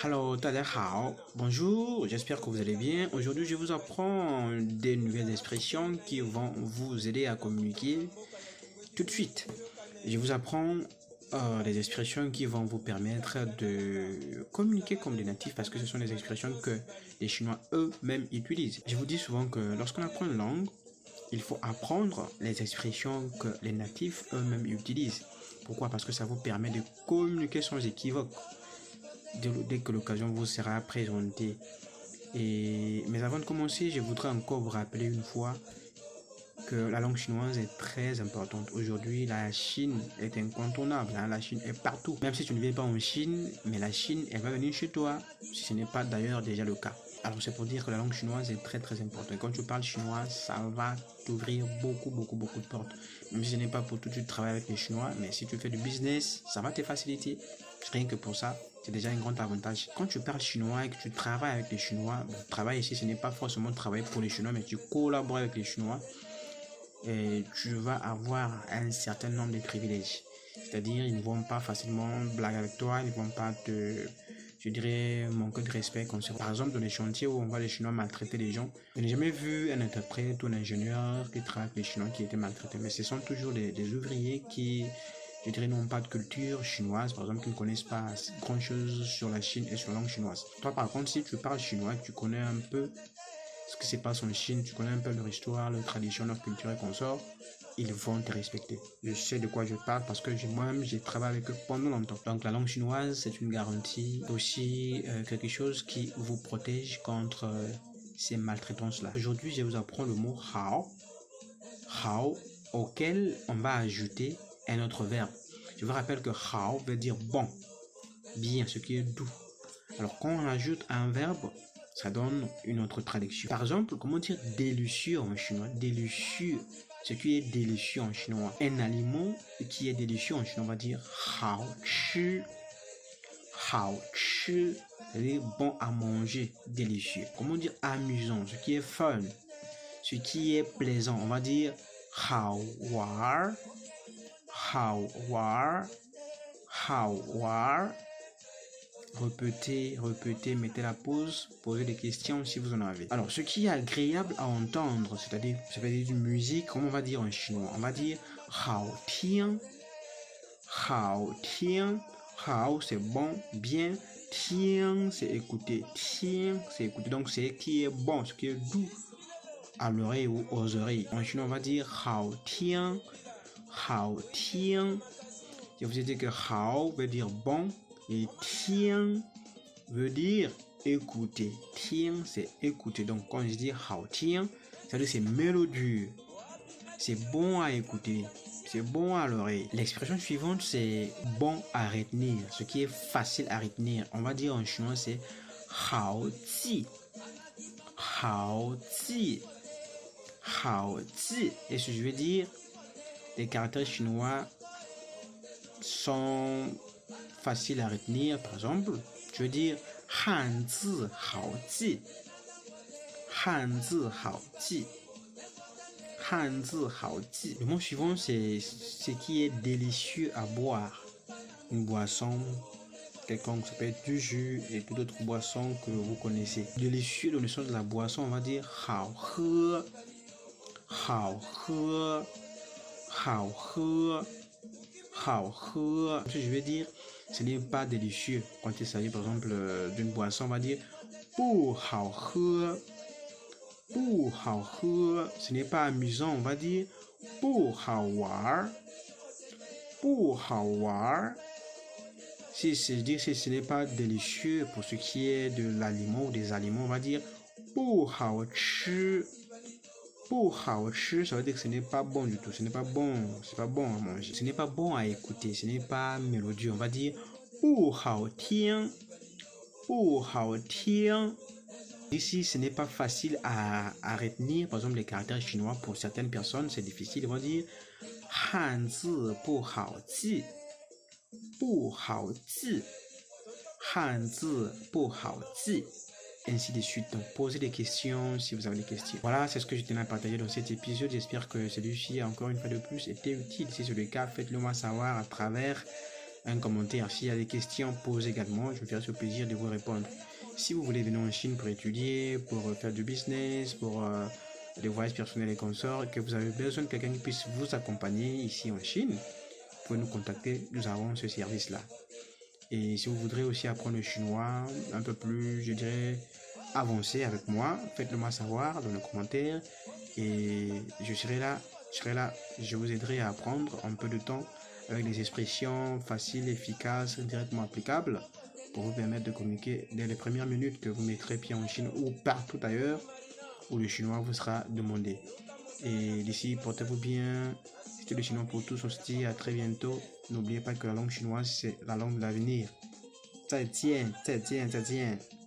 Hello, 大家好, bonjour, j'espère que vous allez bien. Aujourd'hui, je vous apprends des nouvelles expressions qui vont vous aider à communiquer tout de suite. Je vous apprends des expressions qui vont vous permettre de communiquer comme des natifs parce que ce sont des expressions que les Chinois eux-mêmes utilisent. Je vous dis souvent que lorsqu'on apprend une langue, il faut apprendre les expressions que les natifs eux-mêmes utilisent. Pourquoi? Parce que ça vous permet de communiquer sans équivoque dès que l'occasion vous sera présentée. Mais avant de commencer, je voudrais encore vous rappeler une fois que la langue chinoise est très importante. Aujourd'hui, la Chine est incontournable. La Chine est partout. Même si tu ne vis pas en Chine, mais la Chine, elle va venir chez toi, si ce n'est pas d'ailleurs déjà le cas. Alors c'est pour dire que la langue chinoise est très très importante. Et quand tu parles chinois, ça va t'ouvrir beaucoup de portes. Même si ce n'est pas pour tout de suite travailler avec les Chinois, mais si tu fais du business, ça va te faciliter. Rien que pour ça, c'est déjà un grand avantage. Quand tu parles chinois et que tu travailles avec les Chinois, travail ici, ce n'est pas forcément travailler pour les Chinois, mais tu collabores avec les Chinois et tu vas avoir un certain nombre de privilèges. C'est-à-dire, ils ne vont pas facilement blaguer avec toi, ils ne vont pas je dirais, manquer de respect. Comme ça. Par exemple, dans les chantiers où on voit les Chinois maltraiter les gens, je n'ai jamais vu un interprète ou un ingénieur qui travaille avec les Chinois qui étaient maltraités, mais ce sont toujours des ouvriers qui, je dirais, n'ont pas de culture chinoise, par exemple, qui ne connaissent pas grand chose sur la Chine et sur la langue chinoise. Toi, par contre, si tu parles chinois, tu connais un peu ce qui se passe en Chine, tu connais un peu leur histoire, leur tradition, leur culture et consorts, ils vont te respecter. Je sais de quoi je parle parce que moi-même, j'ai travaillé avec eux pendant longtemps. Donc, la langue chinoise, c'est une garantie, aussi quelque chose qui vous protège contre ces maltraitances-là. Aujourd'hui, je vous apprends le mot hao. Hao, auquel on va ajouter un autre verbe. Je vous rappelle que hao veut dire bon, bien, ce qui est doux. Alors, quand on ajoute un verbe, ça donne une autre traduction. Par exemple, comment dire délicieux en chinois? Délicieux, ce qui est délicieux en chinois. Un aliment qui est délicieux en chinois, on va dire hao chi. Hao chi, c'est-à-dire bon à manger, délicieux. Comment dire amusant, ce qui est fun, ce qui est plaisant, on va dire hao war. Hao war. Hao war. Répétez, mettez la pause, posez des questions si vous en avez. Alors, ce qui est agréable à entendre, c'est-à-dire, ça veut dire une musique, comment on va dire en chinois? On va dire hao tian. Hao tian. Hao, c'est bon, bien. Tian, c'est écouter. Tian, c'est écouter. Donc, c'est ce qui est bon, ce qui est doux à l'oreille ou aux oreilles. En chinois, on va dire hao tian. Hao tian. Je vous ai dit que hao veut dire bon. Et tian veut dire écouter. Tian, c'est écouter. Donc, quand je dis hao tian, ça veut dire c'est mélodieux. C'est bon à écouter. C'est bon à l'oreille. L'expression suivante, c'est bon à retenir. Ce qui est facile à retenir. On va dire en chinois, c'est hao ji. Hao ji. Hao ji. Et ce que je veux dire, les caractères chinois sont facile à retenir. Par exemple, je veux dire Hanzi hao ji. Hanzi hao ji. Hanzi hao ji. Le mot suivant, c'est ce qui est délicieux à boire. Une boisson quelconque, ça peut être du jus et toute autre boisson que vous connaissez. Délicieux dans le sens de la boisson, on va dire hao he. Hao he. Hao he. Hao he. Ce que je veux dire, ce n'est pas délicieux. Quand il s'agit par exemple d'une boisson, on va dire bu hao he. Bu hao he. Ce n'est pas amusant, on va dire bu hao war. Bu hao war. Si ce n'est pas délicieux pour ce qui est de l'aliment ou des aliments, on va dire bu hao chi. Bu hao chi, ça veut dire que ce n'est pas bon du tout, ce n'est pas bon, c'est pas bon à manger, ce n'est pas bon à écouter, ce n'est pas mélodieux, on va dire bu hao tian. Bu hao tian. Ici, ce n'est pas facile à retenir, par exemple les caractères chinois, pour certaines personnes, c'est difficile, on va dire Hanzi bu hao ji. Bu hao ji. Hanzi bu hao ji. Ainsi de suite. Donc, posez des questions si vous avez des questions. Voilà, c'est ce que je tenais à partager dans cet épisode. J'espère que celui-ci, encore une fois de plus, était utile. Si c'est le cas, faites-le moi savoir à travers un commentaire. S'il y a des questions, posez également. Je me ferai ce plaisir de vous répondre. Si vous voulez venir en Chine pour étudier, pour faire du business, pour des voyages personnels et consorts, que vous avez besoin de quelqu'un qui puisse vous accompagner ici en Chine, vous pouvez nous contacter. Nous avons ce service-là. Et si vous voudrez aussi apprendre le chinois un peu plus, je dirais, avancé avec moi, faites-le moi savoir dans les commentaires. Et je vous aiderai à apprendre un peu de temps avec des expressions faciles, efficaces, directement applicables pour vous permettre de communiquer dès les premières minutes que vous mettrez pied en Chine ou partout ailleurs où le chinois vous sera demandé. Et d'ici, portez-vous bien. C'était le chinois pour tous. On se dit à très bientôt. N'oubliez pas que la langue chinoise, c'est la langue de l'avenir. 再见，再见，再见。